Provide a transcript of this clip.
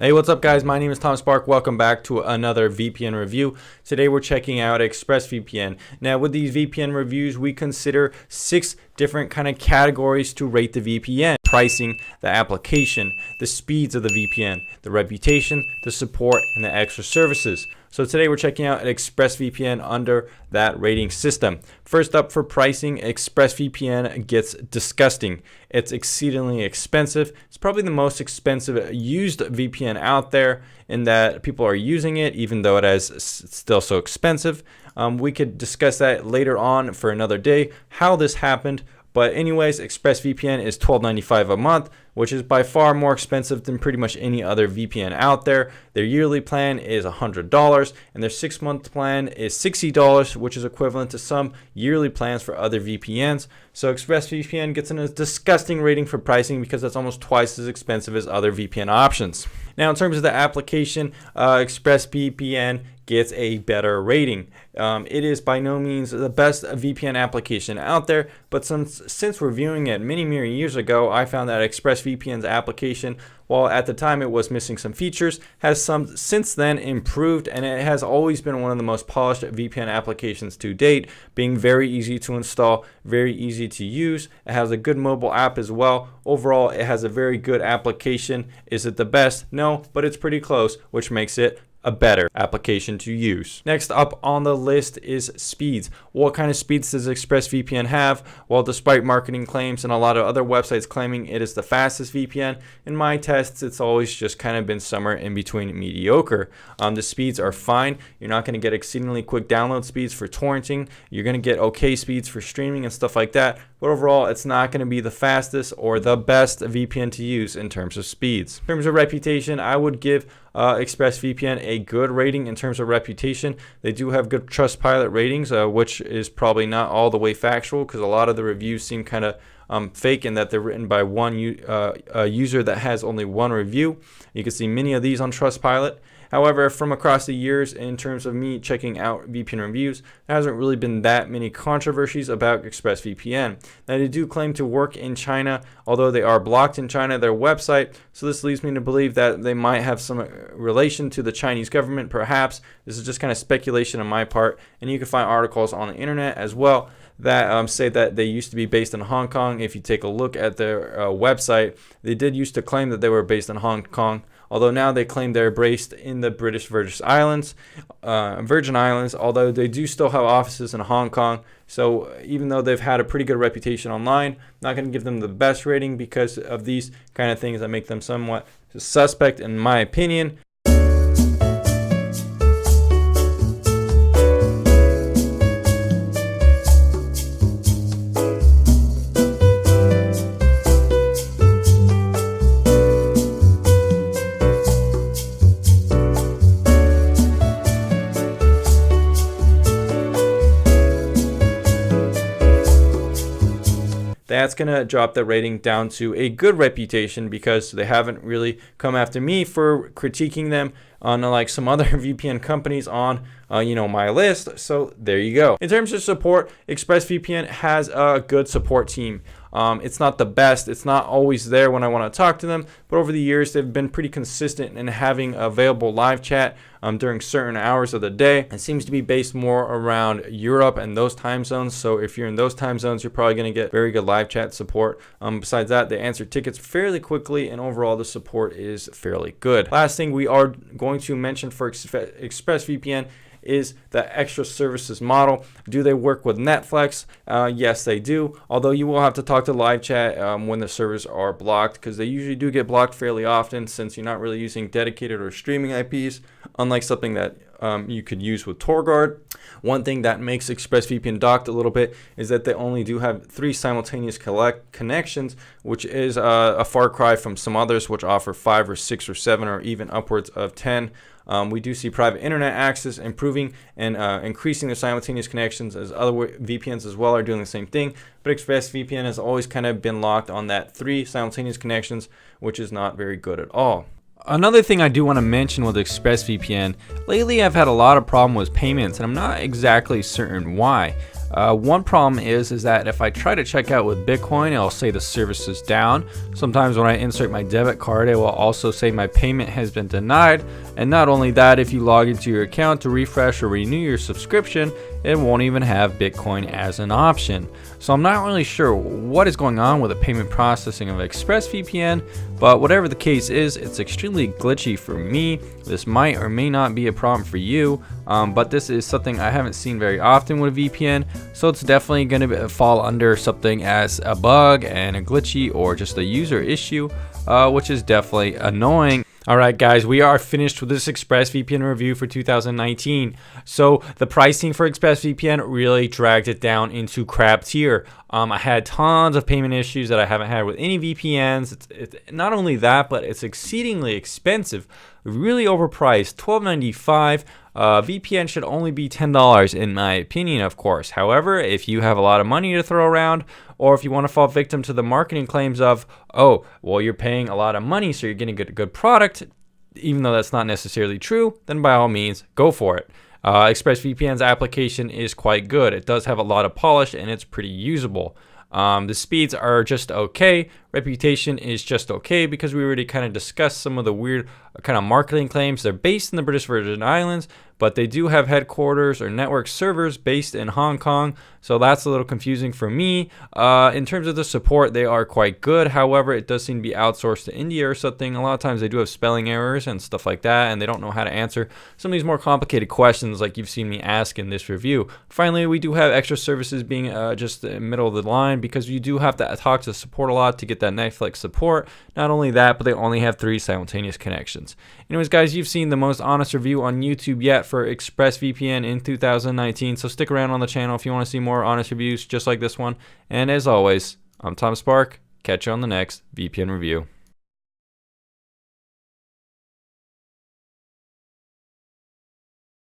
Hey, what's up guys? My name is Tom Spark. Welcome back to another VPN review. Today we're checking out ExpressVPN. Now with these VPN reviews, we consider 6 different kind of categories to rate the VPN. Pricing, the application, the speeds of the VPN, the reputation, the support, and the extra services. So today we're checking out ExpressVPN under that rating system. First up for pricing, ExpressVPN gets disgusting. It's exceedingly expensive. It's probably the most expensive used VPN out there in that people are using it even though it is still so expensive. We could discuss that later on for another day, how this happened. But anyways, ExpressVPN is $12.95 a month, which is by far more expensive than pretty much any other VPN out there. Their yearly plan is $100, and their 6-month plan is $60, which is equivalent to some yearly plans for other VPNs. So ExpressVPN gets a disgusting rating for pricing because it's almost twice as expensive as other VPN options. Now, in terms of the application, ExpressVPN gets a better rating. It is by no means the best VPN application out there, but since reviewing it many years ago, I found that ExpressVPN's application, while at the time it was missing some features, has since then improved, and it has always been one of the most polished VPN applications to date, being very easy to install, very easy to use. It has a good mobile app as well. Overall, it has a very good application. Is it the best? No, but it's pretty close, which makes it a better application to use. Next up on the list is speeds. What kind of speeds does ExpressVPN have? Well, despite marketing claims and a lot of other websites claiming it is the fastest VPN, in my tests it's always just kind of been somewhere in between mediocre. The speeds are fine. You're not going to get exceedingly quick download speeds for torrenting. You're going to get okay speeds for streaming and stuff like that, but overall it's not going to be the fastest or the best VPN to use in terms of speeds. In terms of reputation, I would give ExpressVPN a good rating in terms of reputation. They do have good Trustpilot ratings, which is probably not all the way factual because a lot of the reviews seem kind of fake in that they're written by one user that has only one review. You can see many of these on Trustpilot. However, from across the years, in terms of me checking out VPN reviews, there hasn't really been that many controversies about ExpressVPN. Now, they do claim to work in China, although they are blocked in China, their website. So this leads me to believe that they might have some relation to the Chinese government, perhaps. This is just kind of speculation on my part. And you can find articles on the internet as well that say that they used to be based in Hong Kong. If you take a look at their website, they did used to claim that they were based in Hong Kong, although now they claim they're based in the British Virgin Islands, although they do still have offices in Hong Kong. So even though they've had a pretty good reputation online, not going to give them the best rating because of these kind of things that make them somewhat suspect in my opinion. That's going to drop the rating down to a good reputation because they haven't really come after me for critiquing them unlike some other VPN companies on my list. So there you go. In terms of support, ExpressVPN has a good support team. It's not the best. It's not always there when I want to talk to them, but over the years they've been pretty consistent in having available live chat during certain hours of the day. It seems to be based more around Europe and those time zones. So if you're in those time zones, you're probably going to get very good live chat support. Besides that, they answer tickets fairly quickly, and overall the support is fairly good. Last thing we are going to mention for ExpressVPN is the extra services model. Do they work with Netflix? Yes, they do. Although you will have to talk to live chat when the servers are blocked, because they usually do get blocked fairly often since you're not really using dedicated or streaming IPs, unlike something that you could use with TorGuard. One thing that makes ExpressVPN docked a little bit is that they only do have 3 simultaneous connections, which is a far cry from some others which offer 5 or 6 or 7 or even upwards of 10. We do see private internet access improving and increasing their simultaneous connections, as other VPNs as well are doing the same thing. But ExpressVPN has always kind of been locked on that 3 simultaneous connections, which is not very good at all. Another thing I do want to mention with ExpressVPN, lately I've had a lot of problem with payments, and I'm not exactly certain why. One problem is that if I try to check out with Bitcoin, it'll say the service is down. Sometimes when I insert my debit card, it will also say my payment has been denied. And not only that, if you log into your account to refresh or renew your subscription, it won't even have Bitcoin as an option. So I'm not really sure what is going on with the payment processing of ExpressVPN, but whatever the case is, it's extremely glitchy for me. This might or may not be a problem for you, but this is something I haven't seen very often with a VPN, so it's definitely going to fall under something as a bug and a glitchy or just a user issue, which is definitely annoying. Alright guys, we are finished with this ExpressVPN review for 2019. So the pricing for ExpressVPN really dragged it down into crap tier. I had tons of payment issues that I haven't had with any VPNs. It's not only that, but it's exceedingly expensive, really overpriced, $12.95. VPN should only be $10 in my opinion, of course. However, if you have a lot of money to throw around, or if you want to fall victim to the marketing claims of, oh, well, you're paying a lot of money, so you're getting a good product, even though that's not necessarily true, then by all means, go for it. ExpressVPN's application is quite good. It does have a lot of polish, and it's pretty usable. The speeds are just okay. Reputation is just okay because we already kind of discussed some of the weird kind of marketing claims. They're based in the British Virgin Islands, but they do have headquarters or network servers based in Hong Kong, so that's a little confusing for me. In terms of the support, they are quite good. However, it does seem to be outsourced to India or something. A lot of times they do have spelling errors and stuff like that, and they don't know how to answer some of these more complicated questions like you've seen me ask in this review. Finally, we do have extra services being just the middle of the line because you do have to talk to support a lot to get that Netflix support. Not only that, but they only have 3 simultaneous connections. Anyways, guys, you've seen the most honest review on YouTube yet for ExpressVPN in 2019, so stick around on the channel if you want to see more honest reviews just like this one. And as always, I'm Tom Spark. Catch you on the next VPN review.